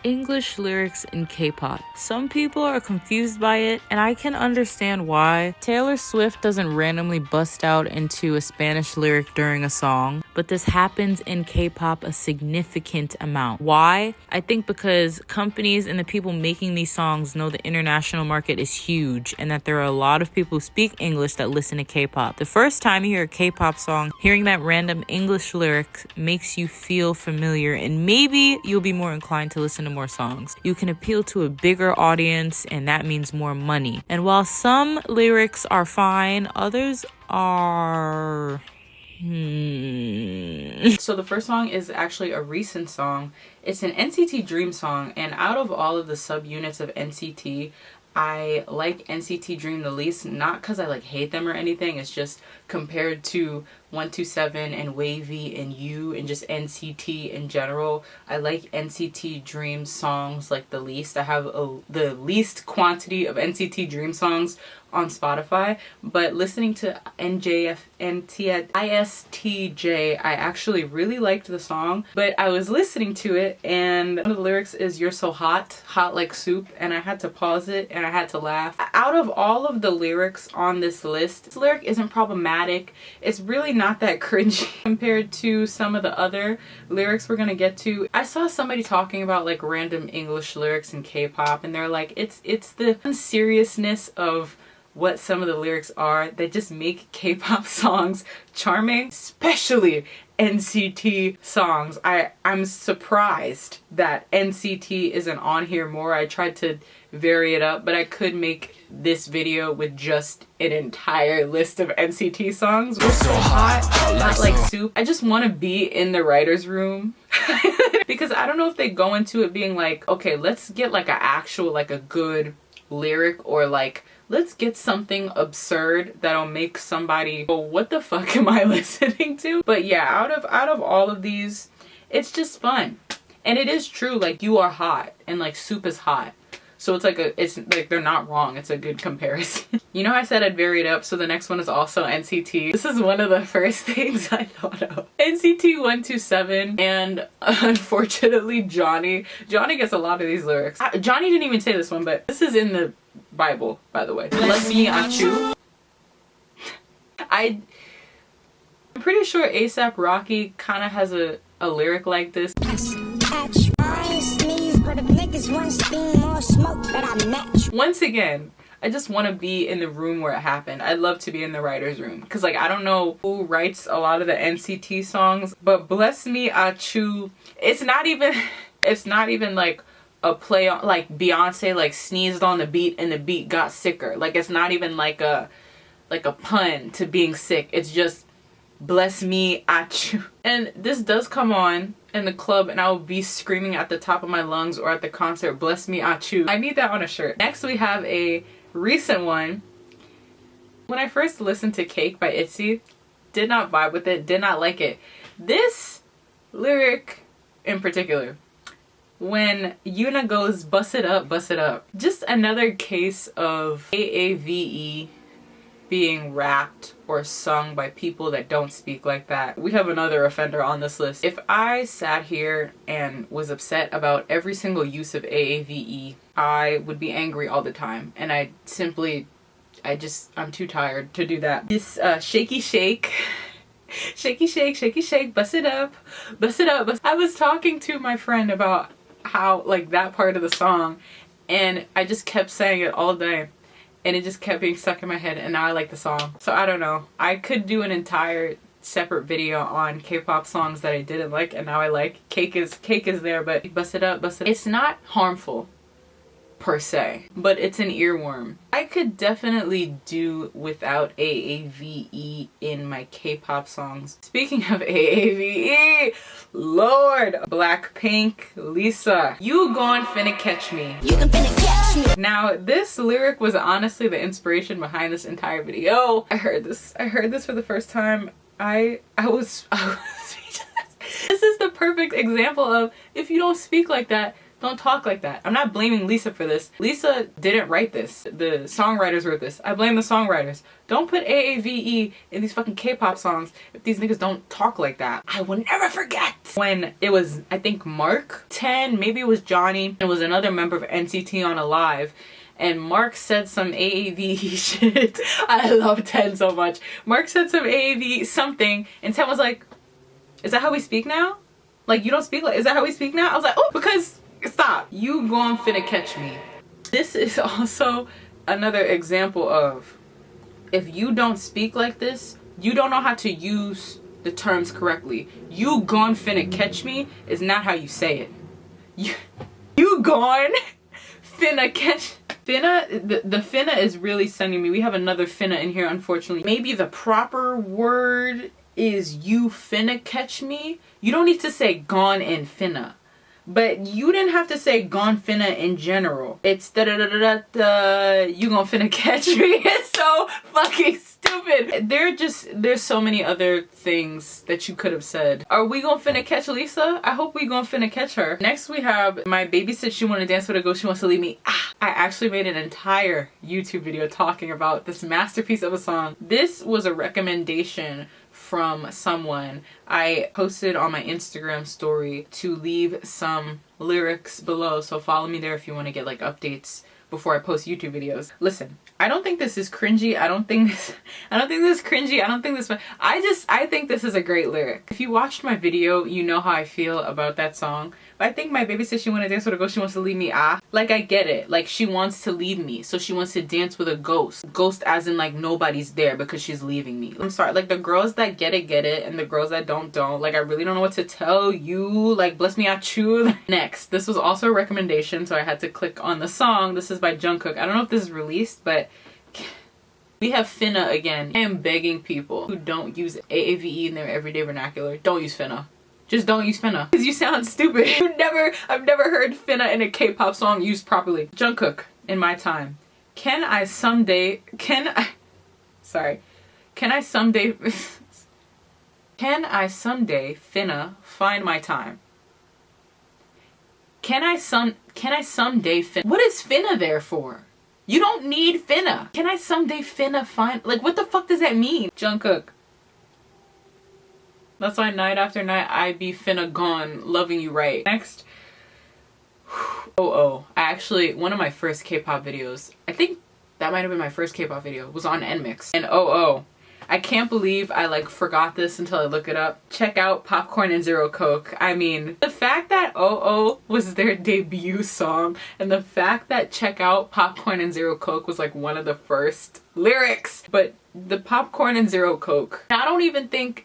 English lyrics in K-pop. Some people are confused by it, and I can understand why. Taylor Swift doesn't randomly bust out into a Spanish lyric during a song, but this happens in K-pop a significant amount. Why? I think because companies and the people making these songs know the international market is huge and that there are a lot of people who speak English that listen to K-pop. The first time you hear a K-pop song, hearing that random English lyric makes you feel familiar, and maybe you'll be more inclined to listen to more songs. You can appeal to a bigger audience, and that means more money. And while some lyrics are fine, others are... So the first song is actually a recent song. It's an NCT Dream song, and out of all of the subunits of NCT, I like NCT Dream the least, not because I like hate them or anything. It's just compared to 127 and WAVE and U and just NCT in general, I like NCT Dream songs like the least. I have the least quantity of NCT Dream songs on Spotify, but listening to ISTJ, I actually really liked the song, but I was listening to it and one of the lyrics is "You're so hot, hot like soup," and I had to pause it and I had to laugh. Out of all of the lyrics on this list, this lyric isn't problematic. It's really not that cringy compared to some of the other lyrics we're gonna get to. I saw somebody talking about like random English lyrics in K-pop, and they're like, it's the seriousness of what some of the lyrics are that just make K-pop songs charming, especially NCT songs. I'm surprised that NCT isn't on here more. I tried to vary it up, but I could make this video with just an entire list of NCT songs. We're so hot, hot like soup. I just want to be in the writer's room. Because I don't know if they go into it being like, okay, let's get like an actual, like a good lyric, or like, let's get something absurd that'll make somebody go, what the fuck am I listening to? But yeah, out of all of these, it's just fun. And it is true, like, you are hot and like soup is hot. So it's like they're not wrong. It's a good comparison. You know, I said I'd vary it up, so the next one is also NCT. This is one of the first things I thought of. NCT 127, and unfortunately Johnny gets a lot of these lyrics. Johnny didn't even say this one, but this is in the Bible, by the way. Bless me, Achu. I'm pretty sure ASAP Rocky kind of has a lyric like this. Once again, I just want to be in the room where it happened. I'd love to be in the writer's room, because like I don't know who writes a lot of the NCT songs, but Bless Me Achu, it's not even like a play on, like Beyonce like sneezed on the beat and the beat got sicker. Like it's not even like a pun to being sick. It's just bless me Achu. And this does come on in the club and I will be screaming at the top of my lungs, or at the concert, bless me Achu. I need that on a shirt. Next we have a recent one. When I first listened to Cake by ITZY, did not vibe with it, did not like it. This lyric in particular, when Yuna goes bust it up, just another case of AAVE being rapped or sung by people that don't speak like that. We have another offender on this list. If I sat here and was upset about every single use of AAVE, I would be angry all the time, and I'm too tired to do that. This shaky shake, shaky shake, shaky shake, bust it up, bust it up. I was talking to my friend about how like that part of the song, and I just kept saying it all day. And it just kept being stuck in my head, and now I like the song. So I don't know. I could do an entire separate video on K-pop songs that I didn't like and now I like. Cake is there, but bust it up, bust it. It's not harmful per se, but it's an earworm. I could definitely do without AAVE in my K-pop songs. Speaking of AAVE, Lord, Blackpink, Lisa, you gon' finna catch me. You can finna catch me. Now, this lyric was honestly the inspiration behind this entire video. I heard this for the first time. I was speechless. This is the perfect example of, if you don't speak like that, Don't talk like that. I'm not blaming Lisa for this. Lisa didn't write this. The songwriters wrote this. I blame the songwriters. Don't put AAVE in these fucking K-pop songs if these niggas don't talk like that. I will never forget when it was, I think, Mark 10, maybe it was Johnny. It was another member of NCT on a live. And Mark said some AAVE shit. I love 10 so much. Mark said some AAVE something, and 10 was like, is that how we speak now? Like, you don't speak like, is that how we speak now? I was like, oh, because, stop. You gon' finna catch me. This is also another example of, if you don't speak like this, you don't know how to use the terms correctly. You gon' finna catch me is not how you say it. You gon' finna catch. Finna, the finna is really sending me. We have another finna in here, unfortunately. Maybe the proper word is you finna catch me. You don't need to say gone and finna. But you didn't have to say gone finna in general. It's da da da da da da. You gonna finna catch me. It's so fucking stupid. There's so many other things that you could have said. Are we gonna finna catch Lisa? I hope we gonna finna catch her. Next we have my baby said she wanna dance with a ghost, she wants to leave me. I actually made an entire YouTube video talking about this masterpiece of a song. This was a recommendation from someone. I posted on my Instagram story to leave some lyrics below, so follow me there if you want to get like updates before I post YouTube videos. Listen, I don't think this is cringy. I don't think this is cringy. I don't think this, I think this is a great lyric. If you watched my video, you know how I feel about that song. But I think my baby says she wanna dance with a ghost, she wants to leave me. Like, I get it. Like, she wants to leave me, so she wants to dance with a ghost. Ghost as in like nobody's there because she's leaving me. I'm sorry, like the girls that get it, and the girls that don't. Like, I really don't know what to tell you. Like, bless me, I chew. Next, this was also a recommendation, so I had to click on the song. This is by Jungkook. I don't know if this is released, but we have finna again. I am begging people who don't use AAVE in their everyday vernacular, don't use finna. Just don't use finna, because you sound stupid. I've never heard finna in a K-pop song used properly. Jungkook, in my time. Can I someday finna find my time? Can I someday finna? What is finna there for? You don't need finna. Can I someday finna find, like, what the fuck does that mean? Jungkook. That's why night after night I be finna gone loving you right. Next. One of my first K-pop videos, I think that might have been my first K-pop video, was on NMIXX. And I can't believe I like forgot this until I look it up. Check out Popcorn and Zero Coke. I mean, the fact that was their debut song, and the fact that Check Out Popcorn and Zero Coke was like one of the first lyrics. But the Popcorn and Zero Coke, I don't even think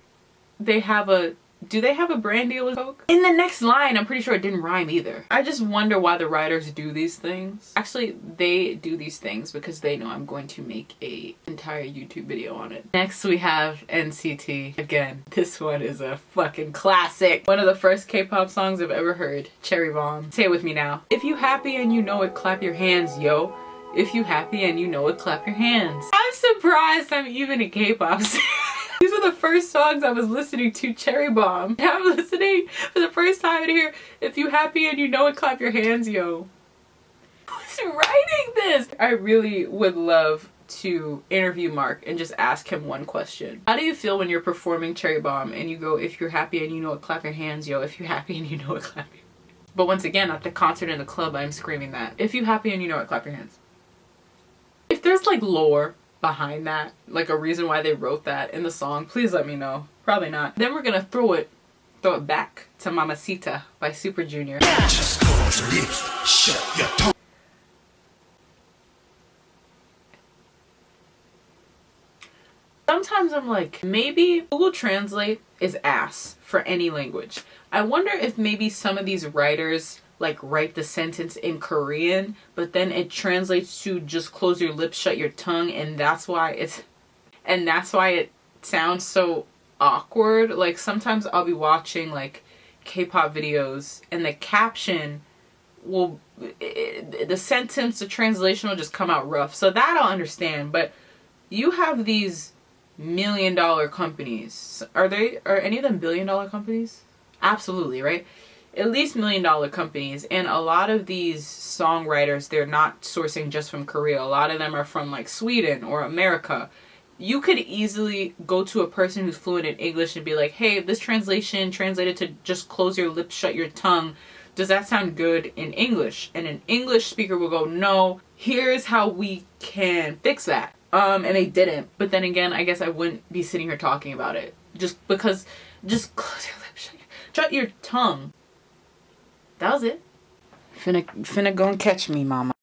do they have a brand deal with Coke? In the next line, I'm pretty sure it didn't rhyme either. I just wonder why the writers do these things. Actually, they do these things because they know I'm going to make a entire YouTube video on it. Next we have NCT. Again, this one is a fucking classic. One of the first K-pop songs I've ever heard. Cherry Bomb. Say it with me now. If you happy and you know it, clap your hands, yo. If you happy and you know it, clap your hands. I'm surprised I'm even a K-pop singer. These were the first songs I was listening to, Cherry Bomb. I'm listening for the first time to hear, if you happy and you know it, clap your hands, yo. Who's writing this? I really would love to interview Mark and just ask him one question. How do you feel when you're performing Cherry Bomb and you go, if you're happy and you know it, clap your hands, yo. If you're happy and you know it, clap your hands. But once again, at the concert in the club, I'm screaming that. If you're happy and you know it, clap your hands. If there's like lore behind that, like a reason why they wrote that in the song, please let me know. Probably not. Then we're gonna throw it back to Mamacita by Super Junior. Just close your lips, shut your tongue. Sometimes I'm like, maybe Google Translate is ass for any language. I wonder if maybe some of these writers like write the sentence in Korean, but then it translates to just close your lips, shut your tongue, and that's why it sounds so awkward. Like sometimes I'll be watching like K-pop videos and the caption will, the sentence, the translation will just come out rough. So that I'll understand, but you have these $1 million companies. Are any of them $1 billion companies? Absolutely, right? at least $1 million companies, and a lot of these songwriters, they're not sourcing just from Korea. A lot of them are from like Sweden or America. You could easily go to a person who's fluent in English and be like, hey, this translation translated to just close your lips, shut your tongue. Does that sound good in English? And an English speaker will go, no, here's how we can fix that. And they didn't. But then again, I guess I wouldn't be sitting here talking about it. Just because, just close your lips, shut your tongue. That was it. Finna go and catch me, mama.